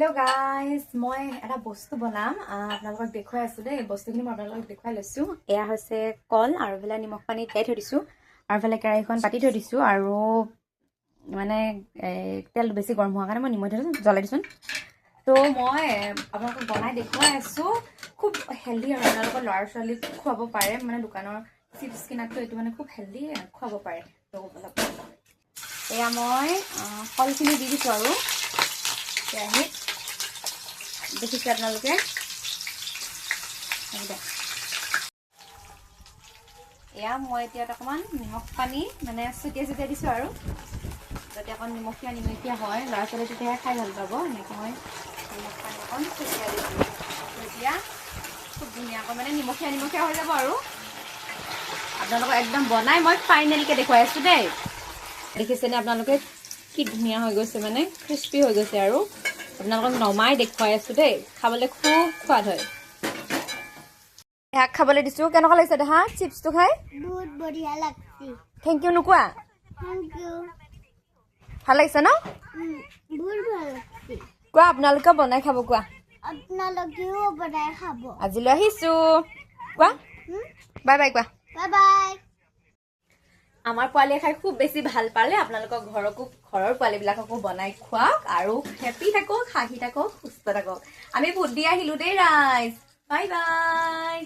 hello guys মই এটা বস্তু বনাম আপোনালোকক দেখুৱাই আছো দেই বস্তুখিনি মই আপোনালোকক দেখুৱাই লৈছো এয়া হৈছে কল আৰু ভেলা নিমখ পানী তিয়াই থৈ দিছো আৰু ভেলা কেৰাহীখন পাতি থৈ দিছো আৰু মানে তেল বেছি গৰম হোৱাৰ কাৰণে মই নিমখ জ্বলাই দিছো তো মই আপোনালোকক বনাই দেখুৱাই আছো খুব হেলদি আৰু আপোনালোকৰ ল'ৰা ছোৱালীক খুৱাব পাৰে মানে দোকানৰ চিপছ কিনাতকৈ এইটো মানে খুব হেলদি খুৱাব পাৰে তো এয়া মই কলখিনি দি দিছো আৰু কেৰাহীত দেখিছে আপোনালোকে এয়া মই এতিয়া অকণমান নিমখ পানী মানে ছটিয়াই দিছো আৰু যাতে অকণ নিমখীয়া হয় ল'ৰা ছোৱালী তেতিয়াহে খাই ভাল পাব এনেকৈ মই নিমখ পানী অকণ ছটিয়াই দিছোঁ এতিয়া খুব ধুনীয়াকৈ মানে নিমখীয়া হৈ যাব আৰু আপোনালোকক একদম বনাই মই ফাইনেলকৈ দেখুৱাই আছোঁ দেই দেখিছেনে আপোনালোকে কি ধুনীয়া হৈ গৈছে মানে ক্ৰিস্পি হৈ গৈছে আৰু আপোনালোকক নমাই দেখুৱাই আছো দেই খাবলৈ খুব সোৱাদ হয় শাক খাবলৈ দিছো কেনেকুৱা লাগিছে দেহা চিপছটো খাই বহুত বঢ়িয়া লাগছে থেংক ইউ নুকুয়া থ্যাংক ইউ ভাল লাগিছে ন বহুত ভাল লাগছে কোৱা আপোনালোকে বনাই খাব কোৱা আপোনালোকেও বনাই খাব আজিলৈ আহিছো কোৱা বাই বাই কোৱা বাই বাই আমাৰ পোৱালিয়ে খাই খুব বেছি ভাল পালে আপোনালোকৰ ঘৰৰ পোৱালিবিলাককো বনাই খুৱাওক আৰু হেপি থাকক হাঁহি থাকক সুস্থ থাকক আমি ভোট দি আহিলো দেই ৰাইজ বাই বাই